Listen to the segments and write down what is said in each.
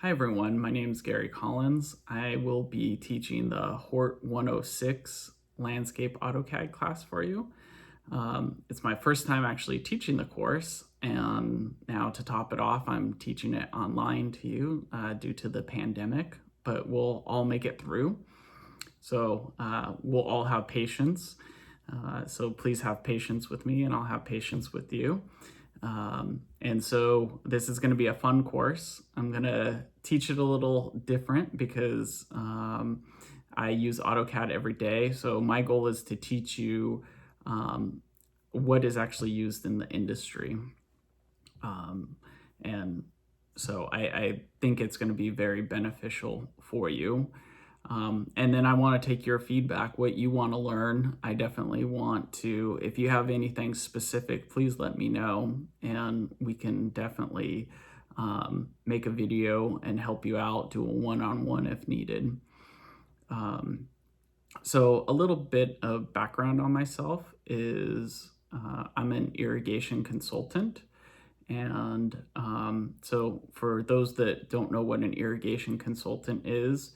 Hi everyone, my name is Gary Collins. I will be teaching the Hort 106 Landscape AutoCAD class for you. It's my first time actually teaching the course, and now to top it off, I'm teaching it online to you due to the pandemic, but we'll all make it through. So we'll all have patience. So please have patience with me and I'll have patience with you. And so this is going to be a fun course. I'm going to teach it a little different because I use AutoCAD every day. So my goal is to teach you what is actually used in the industry. And so I think it's going to be very beneficial for you. And then I want to take your feedback, what you want to learn. I definitely want to, if you have anything specific, please let me know, and we can definitely make a video and help you out, do a one-on-one if needed. So a little bit of background on myself is I'm an irrigation consultant. And so for those that don't know what an irrigation consultant is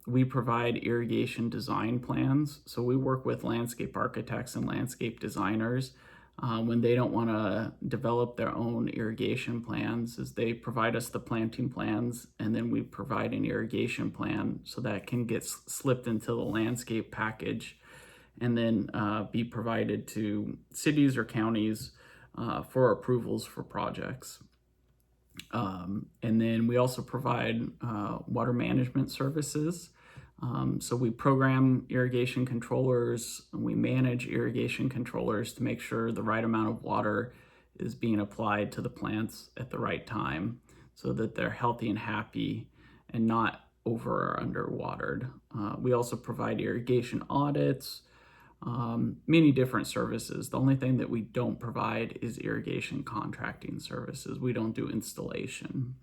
we provide irrigation design plans. So we work with landscape architects and landscape designers when they don't want to develop their own irrigation plans, is they provide us the planting plans, and then we provide an irrigation plan so that can get slipped into the landscape package and then be provided to cities or counties for approvals for projects. And then we also provide water management services. So we program irrigation controllers, and we manage irrigation controllers to make sure the right amount of water is being applied to the plants at the right time so that they're healthy and happy and not over or under watered. We also provide irrigation audits, many different services. The only thing that we don't provide is irrigation contracting services. We don't do installation.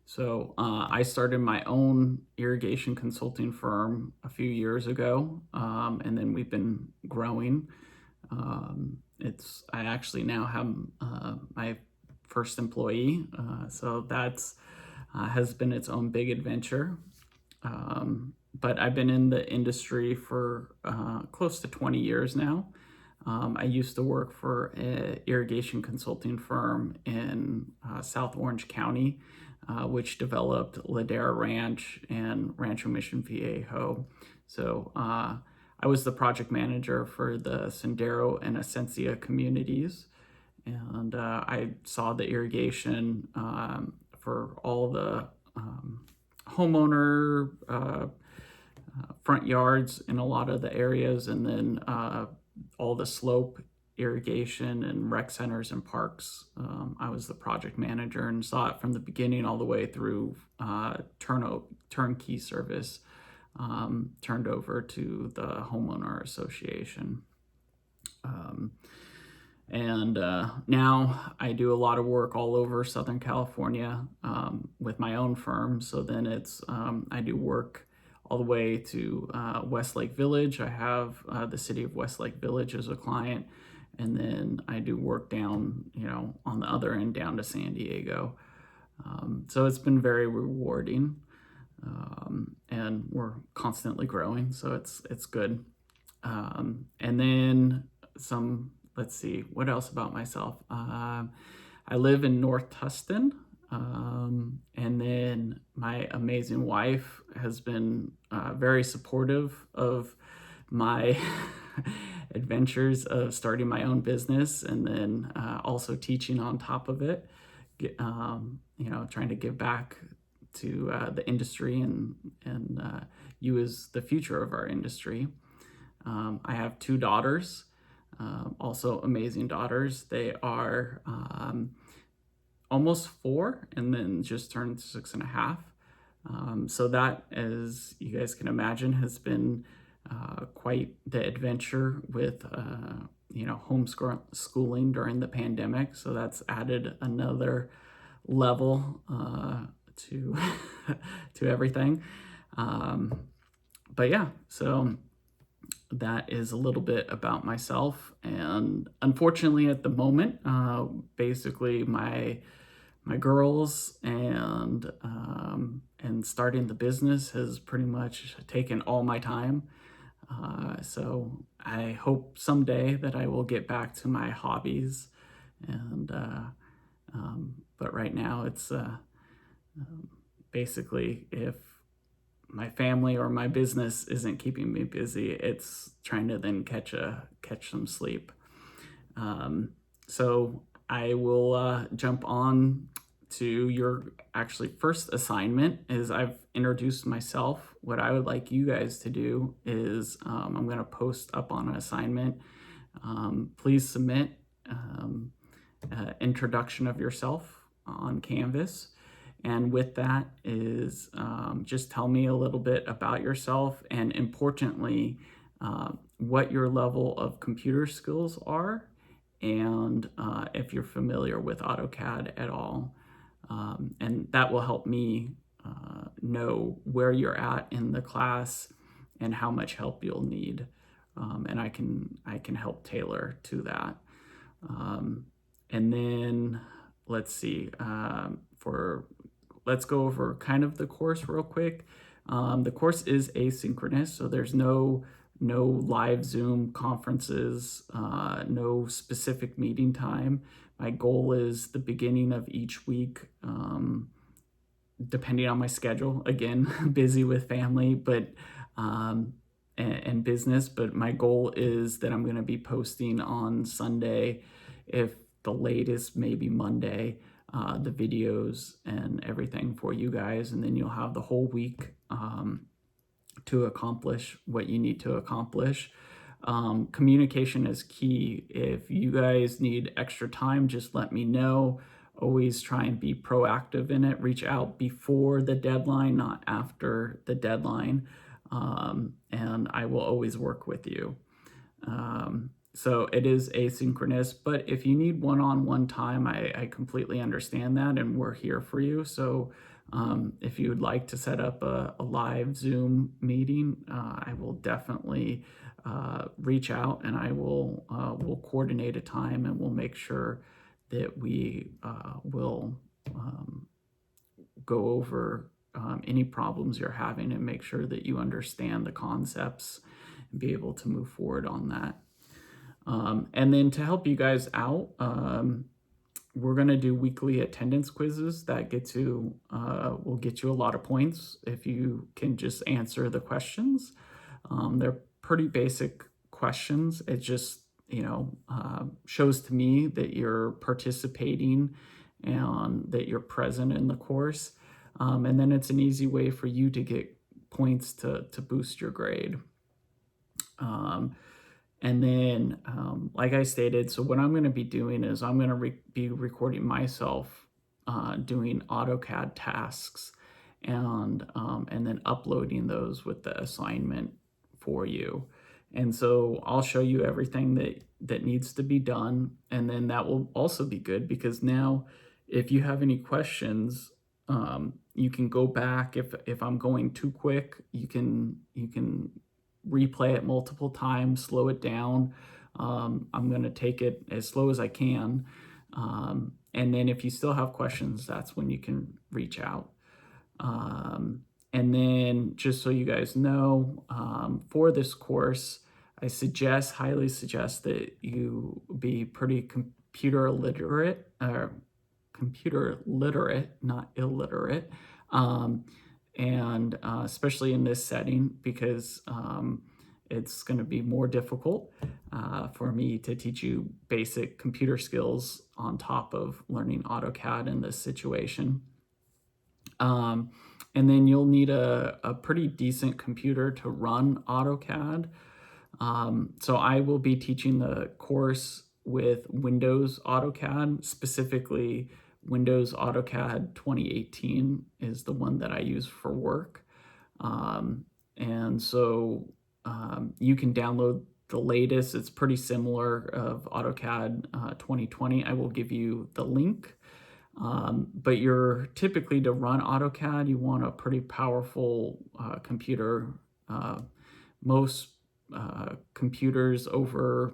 So I started my own irrigation consulting firm a few years ago, and then we've been growing. I actually now have my first employee, so that's has been its own big adventure. But I've been in the industry for close to 20 years now. I used to work for an irrigation consulting firm in South Orange County, which developed Ladera Ranch and Rancho Mission Viejo. So I was the project manager for the Sendero and Esencia communities. And I saw the irrigation for all the homeowner front yards in a lot of the areas, and then all the slope irrigation and rec centers and parks. I was the project manager and saw it from the beginning all the way through turnkey service turned over to the homeowner association. And now I do a lot of work all over Southern California with my own firm. So then I do work all the way to Westlake Village. I have the city of Westlake Village as a client. And then I do work down, on the other end down to San Diego. So it's been very rewarding. And we're constantly growing, so it's good. And then let's see, what else about myself? I live in North Tustin. And then my amazing wife has been very supportive of my adventures of starting my own business, and then also teaching on top of it, trying to give back to the industry and you as the future of our industry. I have two daughters, also amazing daughters. They are almost 4 and then just turned 6.5. So that, as you guys can imagine, has been quite the adventure with homeschooling during the pandemic. So that's added another level to to everything. But yeah, so that is a little bit about myself. And unfortunately at the moment, basically my my girls, and starting the business has pretty much taken all my time. So I hope someday that I will get back to my hobbies, and but right now it's basically, if my family or my business isn't keeping me busy, it's trying to then catch some sleep. So I will jump on to your actually first assignment. Is I've introduced myself. What I would like you guys to do is I'm going to post up on an assignment. Please submit introduction of yourself on Canvas. And with that is just tell me a little bit about yourself, and importantly, what your level of computer skills are, and if you're familiar with AutoCAD at all. And that will help me know where you're at in the class and how much help you'll need. And I can help tailor to that. And then let's see, let's go over kind of the course real quick. The course is asynchronous, so there's no live Zoom conferences, no specific meeting time. My goal is the beginning of each week, depending on my schedule. Again, busy with family, but and business, but my goal is that I'm going to be posting on Sunday, if the latest maybe Monday, the videos and everything for you guys, and then you'll have the whole week to accomplish what you need to accomplish. Communication is key. If you guys need extra time, just let me know. Always try and be proactive in it. Reach out before the deadline, not after the deadline. And I will always work with you. So it is asynchronous, but if you need one-on-one time, I completely understand that, and we're here for you. So if you would like to set up a live Zoom meeting, I will definitely reach out, and I will we'll coordinate a time, and we'll make sure that we will go over any problems you're having, and make sure that you understand the concepts and be able to move forward on that. And then to help you guys out, we're going to do weekly attendance quizzes that will get you a lot of points if you can just answer the questions. They're pretty basic questions. It just, shows to me that you're participating and that you're present in the course. And then it's an easy way for you to get points to boost your grade. And then, like I stated, so what I'm going to be doing is I'm going to be recording myself doing AutoCAD tasks, and then uploading those with the assignment for you. And so I'll show you everything that needs to be done, and then that will also be good, because now if you have any questions, you can go back. If I'm going too quick, you can replay it multiple times, slow it down. I'm going to take it as slow as I can. And then if you still have questions, that's when you can reach out. And then just so you guys know, for this course, I highly suggest that you be pretty computer literate, not illiterate. And especially in this setting, because it's going to be more difficult for me to teach you basic computer skills on top of learning AutoCAD in this situation. And then you'll need a pretty decent computer to run AutoCAD. So I will be teaching the course with Windows AutoCAD, specifically Windows AutoCAD 2018 is the one that I use for work. And so you can download the latest. It's pretty similar of AutoCAD 2020. I will give you the link. But you're typically, to run AutoCAD, you want a pretty powerful computer. Most computers over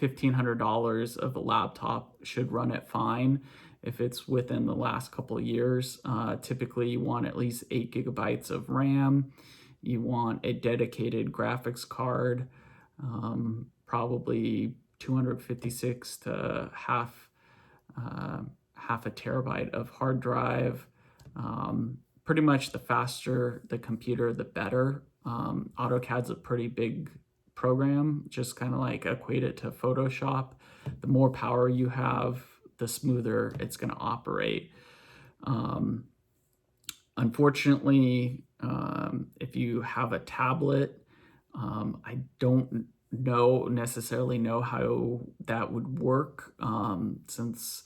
$1,500 of a laptop should run it fine if it's within the last couple of years. Typically, you want at least 8 gigabytes of RAM. You want a dedicated graphics card, probably 256 to half a terabyte of hard drive. Pretty much the faster the computer, the better. AutoCAD's a pretty big program, just kind of like equate it to Photoshop. The more power you have, the smoother it's going to operate. Unfortunately, if you have a tablet, I don't necessarily know how that would work, since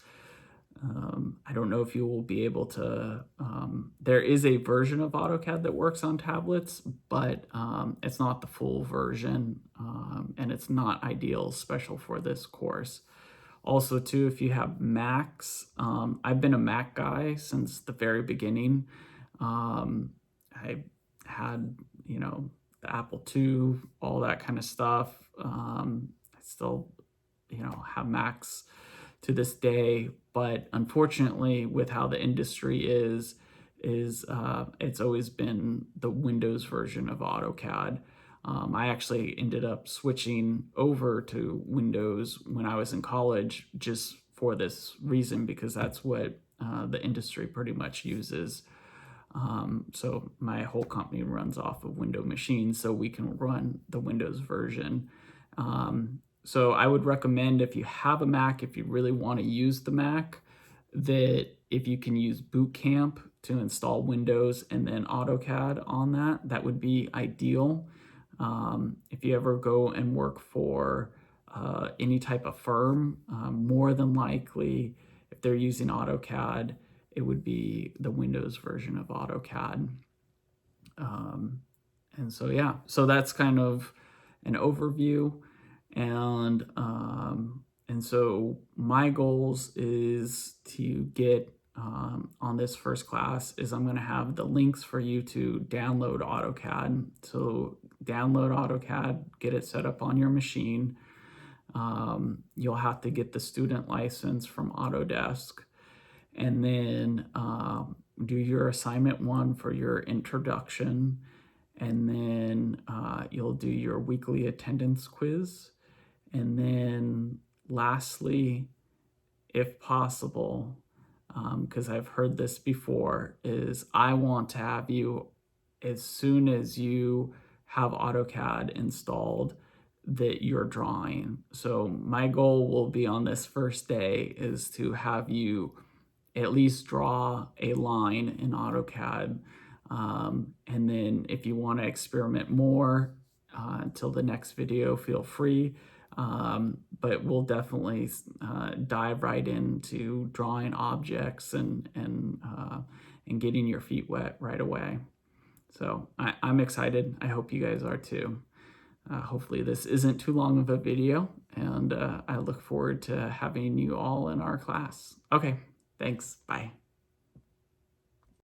I don't know if you will be able to, there is a version of AutoCAD that works on tablets, but it's not the full version, and it's not ideal, special for this course. Also too, if you have Macs, I've been a Mac guy since the very beginning. I had, the Apple II, all that kind of stuff. I still, have Macs to this day, but unfortunately with how the industry is it's always been the Windows version of AutoCAD. I actually ended up switching over to Windows when I was in college just for this reason, because that's what the industry pretty much uses. So my whole company runs off of Windows machines, so we can run the Windows version. So I would recommend, if you have a Mac, if you really want to use the Mac, that if you can use Boot Camp to install Windows and then AutoCAD on that, that would be ideal. If you ever go and work for any type of firm, more than likely, if they're using AutoCAD, it would be the Windows version of AutoCAD. And so, yeah, so that's kind of an overview. And so my goals is to get on this first class is I'm going to have the links for you to download AutoCAD. So download AutoCAD, get it set up on your machine. You'll have to get the student license from Autodesk, and then do your assignment 1 for your introduction, and then you'll do your weekly attendance quiz. And then lastly, if possible, because I've heard this before, is I want to have you, as soon as you have AutoCAD installed, that you're drawing. So my goal will be on this first day is to have you at least draw a line in AutoCAD. And then if you want to experiment more until the next video, feel free. But we'll definitely dive right into drawing objects and getting your feet wet right away. So I'm excited. I hope you guys are too. Hopefully this isn't too long of a video, and I look forward to having you all in our class. Okay, thanks. Bye.